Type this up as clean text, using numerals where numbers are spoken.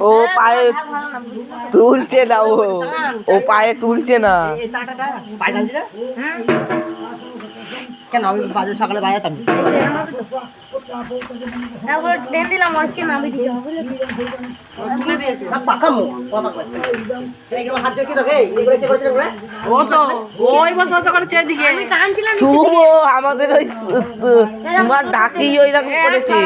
ও পায়ে তুলছে না, ও পায়ে তুলছে না। কেন আমি বাজে সকালে বাজাতাম আমাদের ওই তোমার ডাকি ওই রকম করেছে।